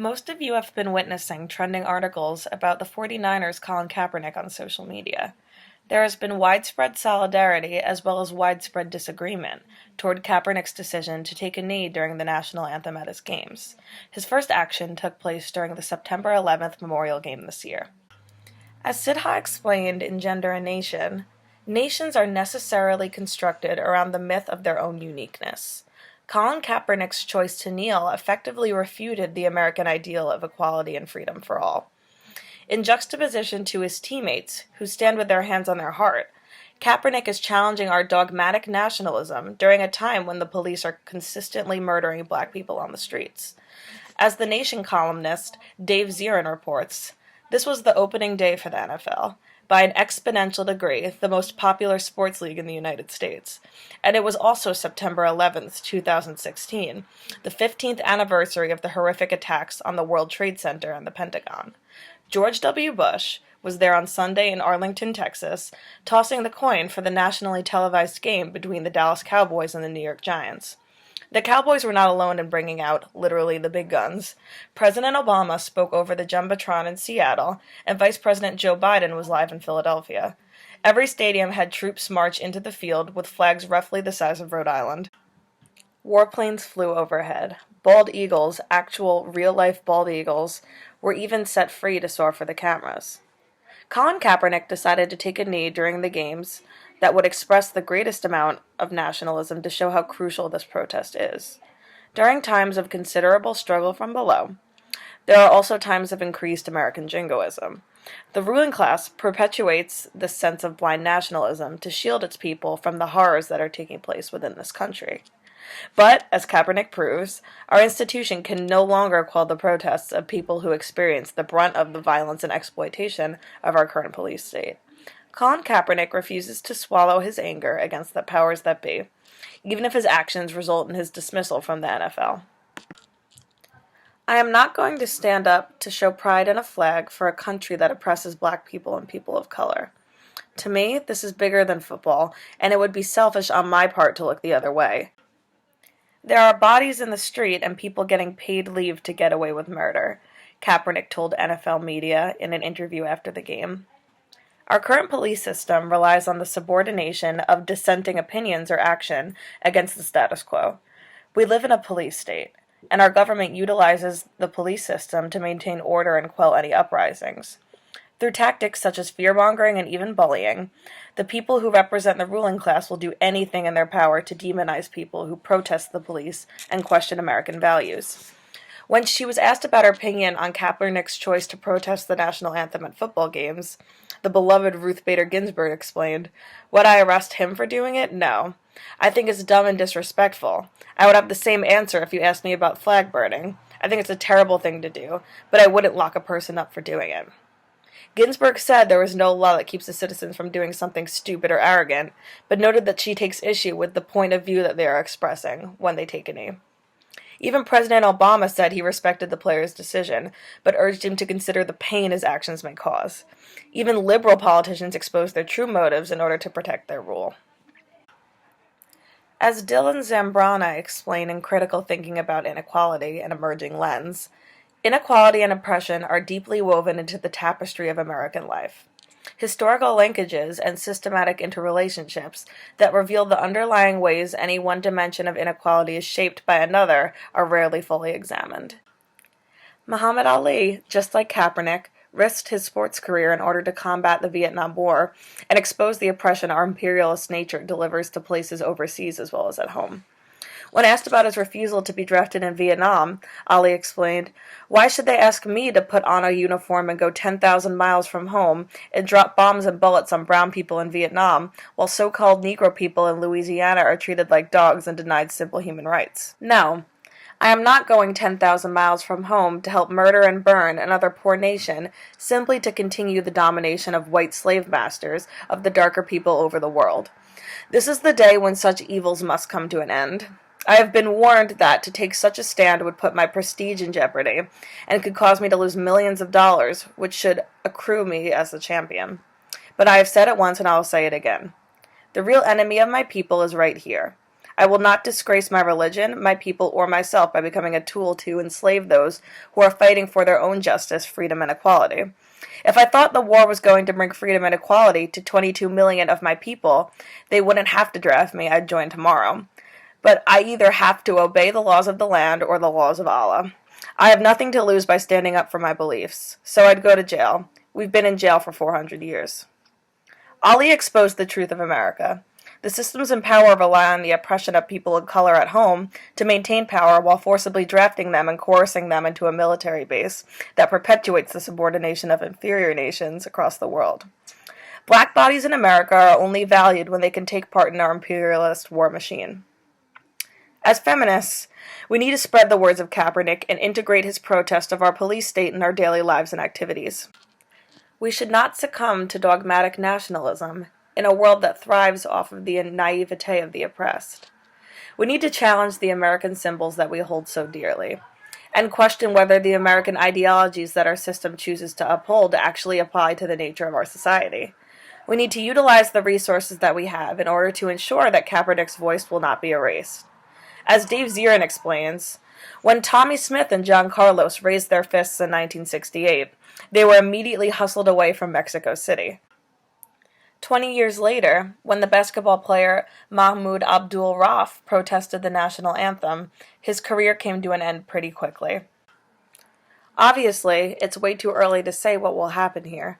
Most of you have been witnessing trending articles about the 49ers' Colin Kaepernick on social media. There has been widespread solidarity as well as widespread disagreement toward Kaepernick's decision to take a knee during the national anthem at his games. His first action took place during the September 11th Memorial Game this year. As Sidha explained in Gender and Nation, nations are necessarily constructed around the myth of their own uniqueness. Colin Kaepernick's choice to kneel effectively refuted the American ideal of equality and freedom for all. In juxtaposition to his teammates, who stand with their hands on their heart, Kaepernick is challenging our dogmatic nationalism during a time when the police are consistently murdering black people on the streets. As The Nation columnist Dave Zirin reports, this was the opening day for the NFL, by an exponential degree, the most popular sports league in the United States. And it was also September 11th, 2016, the 15th anniversary of the horrific attacks on the World Trade Center and the Pentagon. George W. Bush was there on Sunday in Arlington, Texas, tossing the coin for the nationally televised game between the Dallas Cowboys and the New York Giants. The Cowboys were not alone in bringing out, literally, the big guns. President Obama spoke over the Jumbotron in Seattle, and Vice President Joe Biden was live in Philadelphia. Every stadium had troops march into the field with flags roughly the size of Rhode Island. Warplanes flew overhead. Bald eagles, actual, real-life bald eagles, were even set free to soar for the cameras. Colin Kaepernick decided to take a knee during the games that would express the greatest amount of nationalism to show how crucial this protest is. During times of considerable struggle from below, there are also times of increased American jingoism. The ruling class perpetuates this sense of blind nationalism to shield its people from the horrors that are taking place within this country. But, as Kaepernick proves, our institution can no longer quell the protests of people who experience the brunt of the violence and exploitation of our current police state. Colin Kaepernick refuses to swallow his anger against the powers that be, even if his actions result in his dismissal from the NFL. I am not going to stand up to show pride in a flag for a country that oppresses black people and people of color. To me, this is bigger than football, and it would be selfish on my part to look the other way. There are bodies in the street and people getting paid leave to get away with murder, Kaepernick told NFL media in an interview after the game. Our current police system relies on the subordination of dissenting opinions or action against the status quo. We live in a police state, and our government utilizes the police system to maintain order and quell any uprisings. Through tactics such as fear-mongering and even bullying, the people who represent the ruling class will do anything in their power to demonize people who protest the police and question American values. When she was asked about her opinion on Kaepernick's choice to protest the national anthem at football games, the beloved Ruth Bader Ginsburg explained, "Would I arrest him for doing it? No. I think it's dumb and disrespectful. I would have the same answer if you asked me about flag burning. I think it's a terrible thing to do, but I wouldn't lock a person up for doing it." Ginsburg said there was no law that keeps the citizens from doing something stupid or arrogant, but noted that she takes issue with the point of view that they are expressing when they take a knee. Even President Obama said he respected the player's decision, but urged him to consider the pain his actions may cause. Even liberal politicians expose their true motives in order to protect their rule. As Dylan Zambrana explained in Critical Thinking About Inequality, an Emerging Lens, inequality and oppression are deeply woven into the tapestry of American life. Historical linkages and systematic interrelationships that reveal the underlying ways any one dimension of inequality is shaped by another are rarely fully examined. Muhammad Ali, just like Kaepernick, risked his sports career in order to combat the Vietnam War and expose the oppression our imperialist nature delivers to places overseas as well as at home. When asked about his refusal to be drafted in Vietnam, Ali explained, "Why should they ask me to put on a uniform and go 10,000 miles from home and drop bombs and bullets on brown people in Vietnam, while so-called Negro people in Louisiana are treated like dogs and denied simple human rights? No. I am not going 10,000 miles from home to help murder and burn another poor nation simply to continue the domination of white slave masters of the darker people over the world. This is the day when such evils must come to an end. I have been warned that to take such a stand would put my prestige in jeopardy and could cause me to lose millions of dollars, which should accrue me as a champion. But I have said it once and I will say it again. The real enemy of my people is right here. I will not disgrace my religion, my people, or myself by becoming a tool to enslave those who are fighting for their own justice, freedom, and equality. If I thought the war was going to bring freedom and equality to 22 million of my people, they wouldn't have to draft me. I'd join tomorrow. But I either have to obey the laws of the land or the laws of Allah. I have nothing to lose by standing up for my beliefs, so I'd go to jail. We've been in jail for 400 years. Ali exposed the truth of America. The systems in power rely on the oppression of people of color at home to maintain power while forcibly drafting them and coercing them into a military base that perpetuates the subordination of inferior nations across the world. Black bodies in America are only valued when they can take part in our imperialist war machine. As feminists, we need to spread the words of Kaepernick and integrate his protest of our police state in our daily lives and activities. We should not succumb to dogmatic nationalism in a world that thrives off of the naivete of the oppressed. We need to challenge the American symbols that we hold so dearly, and question whether the American ideologies that our system chooses to uphold actually apply to the nature of our society. We need to utilize the resources that we have in order to ensure that Kaepernick's voice will not be erased. As Dave Zirin explains, when Tommy Smith and John Carlos raised their fists in 1968, they were immediately hustled away from Mexico City. 20 years later, when the basketball player Mahmoud Abdul-Rauf protested the national anthem, his career came to an end pretty quickly. Obviously, it's way too early to say what will happen here,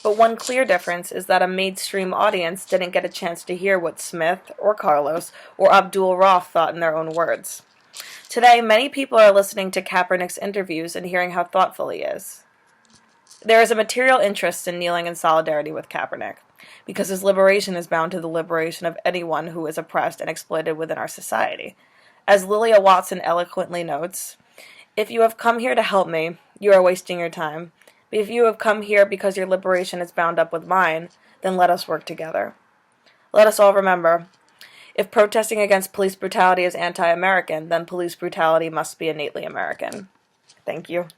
but one clear difference is that a mainstream audience didn't get a chance to hear what Smith or Carlos or Abdul-Rauf thought in their own words. Today, many people are listening to Kaepernick's interviews and hearing how thoughtful he is. There is a material interest in kneeling in solidarity with Kaepernick, because his liberation is bound to the liberation of anyone who is oppressed and exploited within our society. As Lilia Watson eloquently notes, "If you have come here to help me, you are wasting your time. But if you have come here because your liberation is bound up with mine, then let us work together." Let us all remember, if protesting against police brutality is anti-American, then police brutality must be innately American. Thank you.